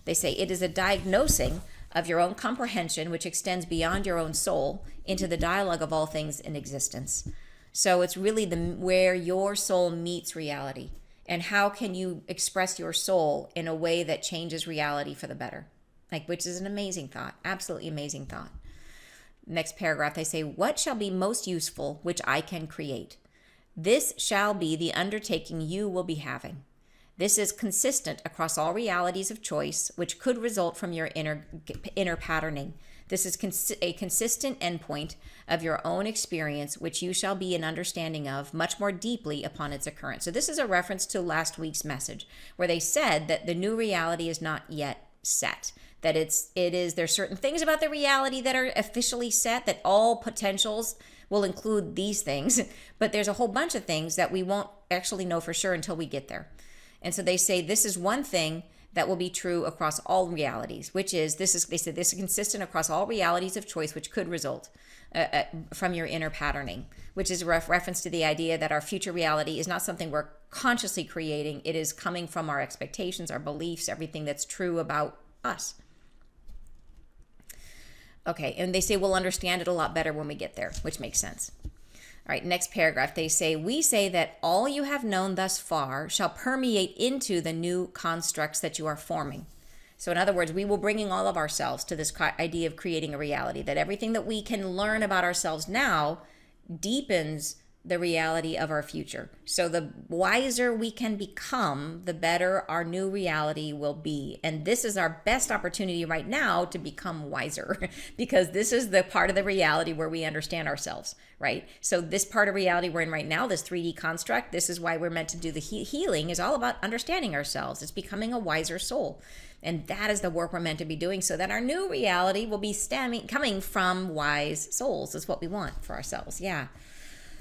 They say it is a diagnosing of your own comprehension, which extends beyond your own soul into the dialogue of all things in existence. So it's really where your soul meets reality, and how can you express your soul in a way that changes reality for the better. Which is an amazing thought, absolutely amazing thought. Next paragraph, they say, what shall be most useful, which I can create? This shall be the undertaking you will be having. This is consistent across all realities of choice, which could result from your inner patterning. This is a consistent endpoint of your own experience, which you shall be an understanding of much more deeply upon its occurrence. So this is a reference to last week's message, where they said that the new reality is not yet set. That there's certain things about the reality that are officially set, that all potentials will include these things, but there's a whole bunch of things that we won't actually know for sure until we get there. And so they say this is one thing that will be true across all realities, which is, they said this is consistent across all realities of choice, which could result from your inner patterning, which is a reference to the idea that our future reality is not something we're consciously creating. It is coming from our expectations, our beliefs, everything that's true about us. Okay, and they say we'll understand it a lot better when we get there, which makes sense. All right, next paragraph, they say, we say that all you have known thus far shall permeate into the new constructs that you are forming. So in other words, we will bringing all of ourselves to this idea of creating a reality, that everything that we can learn about ourselves now deepens the reality of our future. So the wiser we can become, the better our new reality will be. And this is our best opportunity right now to become wiser because this is the part of the reality where we understand ourselves, right? So this part of reality we're in right now, this 3D construct, this is why we're meant to do the healing, is all about understanding ourselves. It's becoming a wiser soul. And that is the work we're meant to be doing so that our new reality will be coming from wise souls is what we want for ourselves. Yeah.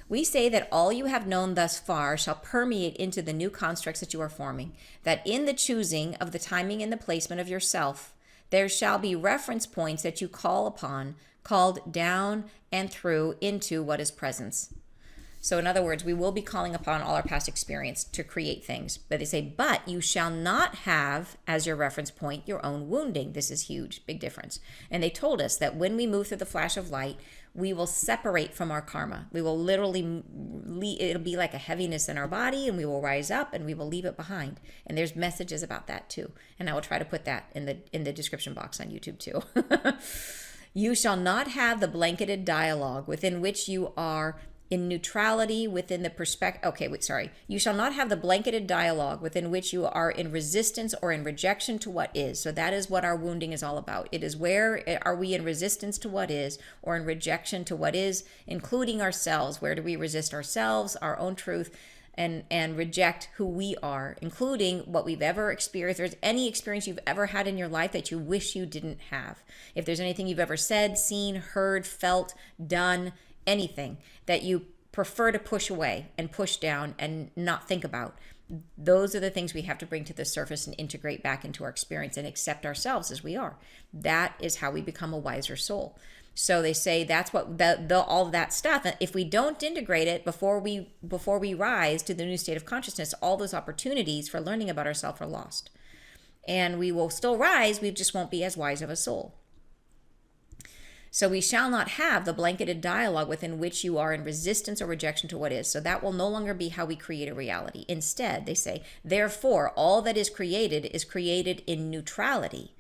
We say that all you have known thus far shall permeate into the new constructs that you are forming, that in the choosing of the timing and the placement of yourself, there shall be reference points that you call upon, called down and through into what is presence. So in other words, we will be calling upon all our past experience to create things. But they say, but you shall not have as your reference point your own wounding. This is huge, big difference. And they told us that when we move through the flash of light, we will separate from our karma. We will literally, it'll be like a heaviness in our body, and we will rise up and we will leave it behind. And there's messages about that too. And I will try to put that in the description box on YouTube too. You shall not have the blanketed dialogue within which you are in neutrality within the perspective. You shall not have the blanketed dialogue within which you are in resistance or in rejection to what is. So that is what our wounding is all about. It is where are we in resistance to what is or in rejection to what is, including ourselves. Where do we resist ourselves, our own truth, and reject who we are, including what we've ever experienced. If there's any experience you've ever had in your life that you wish you didn't have. If there's anything you've ever said, seen, heard, felt, done, anything that you prefer to push away and push down and not think about, those are the things we have to bring to the surface and integrate back into our experience and accept ourselves as we are. That is how we become a wiser soul. So they say that's what all of that stuff. If we don't integrate it before we rise to the new state of consciousness, all those opportunities for learning about ourselves are lost. And we will still rise, we just won't be as wise of a soul. So we shall not have the blanketed dialogue within which you are in resistance or rejection to what is. So that will no longer be how we create a reality. Instead, they say, therefore, all that is created in neutrality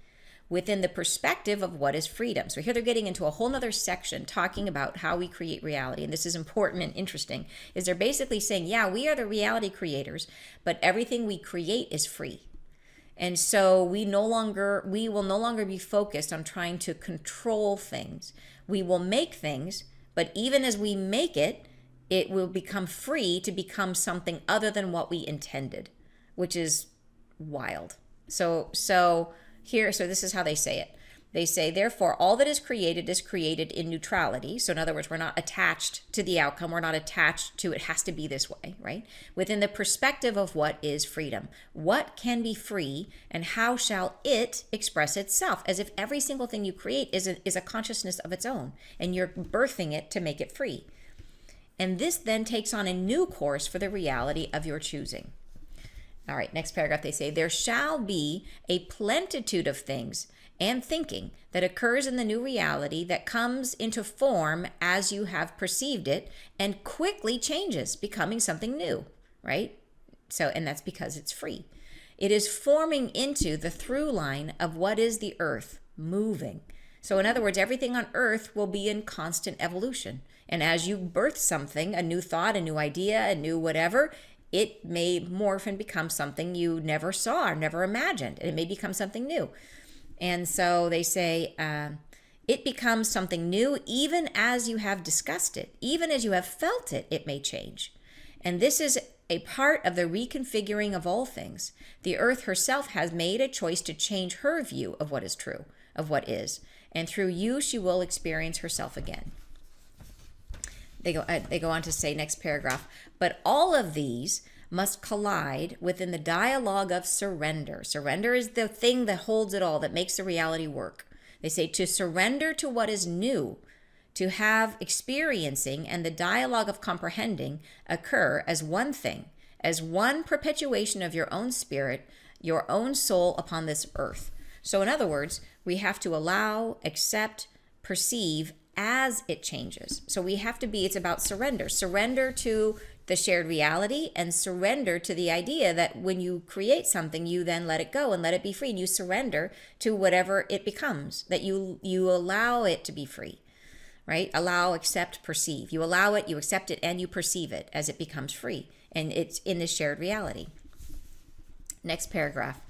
within the perspective of what is freedom. So here they're getting into a whole nother section talking about how we create reality. And this is important and interesting, is they're basically saying, yeah, we are the reality creators, but everything we create is free. And so we will no longer be focused on trying to control things. We will make things, but even as we make it, it will become free to become something other than what we intended, which is wild. So this is how they say it. They say, therefore, all that is created in neutrality. So in other words, we're not attached to the outcome. We're not attached to it has to be this way, right? Within the perspective of what is freedom. What can be free and how shall it express itself? As if every single thing you create is a consciousness of its own, and you're birthing it to make it free. And this then takes on a new course for the reality of your choosing. All right, next paragraph, they say, there shall be a plenitude of things and thinking that occurs in the new reality that comes into form as you have perceived it and quickly changes, becoming something new, right? So, and that's because it's free. It is forming into the through line of what is the earth, moving. So in other words, everything on earth will be in constant evolution. And as you birth something, a new thought, a new idea, a new whatever, it may morph and become something you never saw or never imagined. And it may become something new. And so they say, it becomes something new even as you have discussed it. Even as you have felt it, it may change. And this is a part of the reconfiguring of all things. The earth herself has made a choice to change her view of what is true, of what is. And through you, she will experience herself again. They go on to say, next paragraph, but all of these must collide within the dialogue of surrender. Surrender is the thing that holds it all, that makes the reality work. They say to surrender to what is new, to have experiencing and the dialogue of comprehending occur as one thing, as one perpetuation of your own spirit, your own soul upon this earth. So in other words, we have to allow, accept, perceive as it changes. So we have to be, it's about surrender. Surrender to the shared reality and surrender to the idea that when you create something, you then let it go and let it be free. And you surrender to whatever it becomes, that you allow it to be free, right? Allow, accept, perceive. You allow it, you accept it, and you perceive it as it becomes free. And it's in this shared reality. Next paragraph.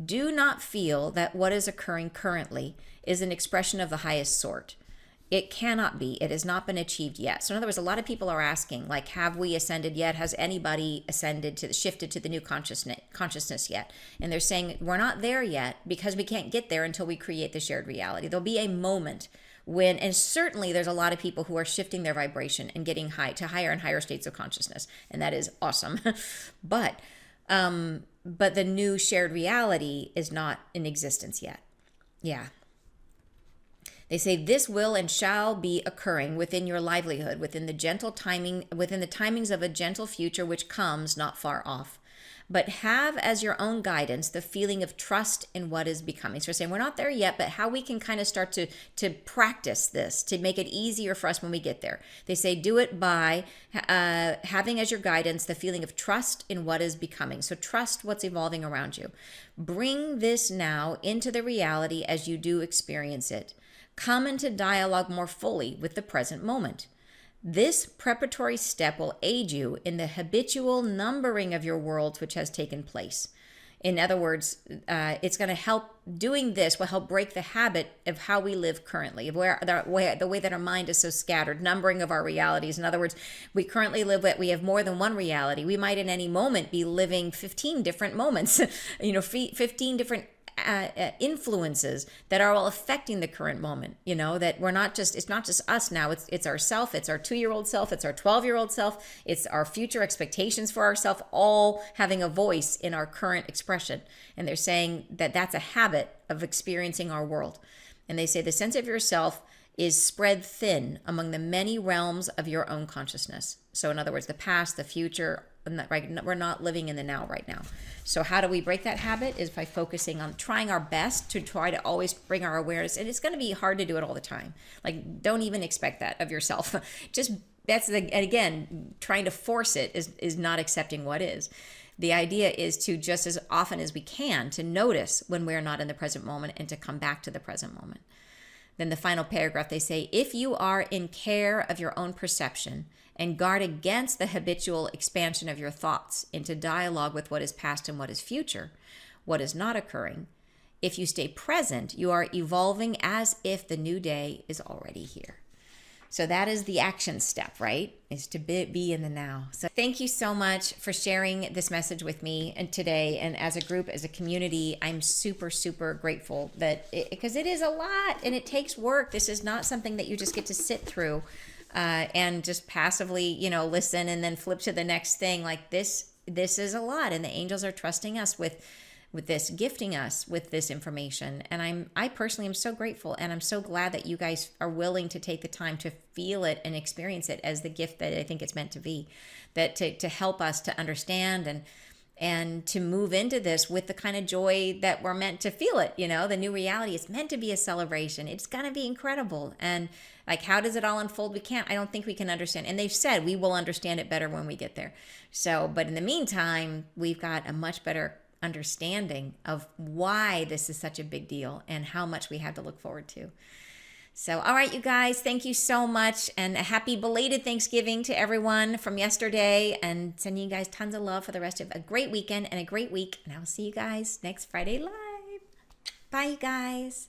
Do not feel that what is occurring currently is an expression of the highest sort. It cannot be. It has not been achieved yet. So in other words, a lot of people are asking, like, have we ascended yet? Has anybody ascended to shifted to the new consciousness yet? And they're saying we're not there yet because we can't get there until we create the shared reality. There'll be a moment when, and certainly there's a lot of people who are shifting their vibration and getting to higher and higher states of consciousness, and that is awesome. but the new shared reality is not in existence yet. Yeah. They say this will and shall be occurring within your livelihood, within the timings of a gentle future which comes not far off. But have as your own guidance the feeling of trust in what is becoming. So we're saying we're not there yet, but how we can kind of start to practice this to make it easier for us when we get there. They say do it by having as your guidance the feeling of trust in what is becoming. So trust what's evolving around you. Bring this now into the reality as you do experience it. Come into dialogue more fully with the present moment. This preparatory step will aid you in the habitual numbering of your worlds which has taken place. In other words, it's going to help, doing this will help break the habit of how we live currently, of the way that our mind is so scattered, numbering of our realities. In other words, we currently we have more than one reality. We might at any moment be living 15 different moments, 15 different influences that are all affecting the current moment. That it's not just us now, it's ourself, it's our 2-year-old self, it's our 12-year-old self, it's our future expectations for ourselves, all having a voice in our current expression. And they're saying that that's a habit of experiencing our world. And they say the sense of yourself is spread thin among the many realms of your own consciousness. So in other words, the past, the future, we're not living in the now right now. So how do we break that habit? Is by focusing on trying our best to try to always bring our awareness. And it's going to be hard to do it all the time. Like, don't even expect that of yourself. And again, trying to force it is not accepting what is. The idea is to, just as often as we can, to notice when we're not in the present moment and to come back to the present moment. Then the final paragraph, they say, if you are in care of your own perception and guard against the habitual expansion of your thoughts into dialogue with what is past and what is future, what is not occurring, if you stay present, you are evolving as if the new day is already here. So that is the action step, right? Is to be in the now. So thank you so much for sharing this message with me and today. And as a group, as a community, I'm super, super grateful because it is a lot and it takes work. This is not something that you just get to sit through and just passively, listen and then flip to the next thing. Like this is a lot. And the angels are trusting us with this, gifting us with this information. And I personally am so grateful, and I'm so glad that you guys are willing to take the time to feel it and experience it as the gift that I think it's meant to be, that to help us to understand and to move into this with the kind of joy that we're meant to feel it. The new reality is meant to be a celebration. It's going to be incredible. And like, how does it all unfold? I don't think we can understand. And they've said we will understand it better when we get there. So, but in the meantime, we've got a much better understanding of why this is such a big deal and how much we have to look forward to. So, all right, you guys, thank you so much. And a happy belated Thanksgiving to everyone from yesterday, and sending you guys tons of love for the rest of a great weekend and a great week. And I'll see you guys next Friday live. Bye, you guys.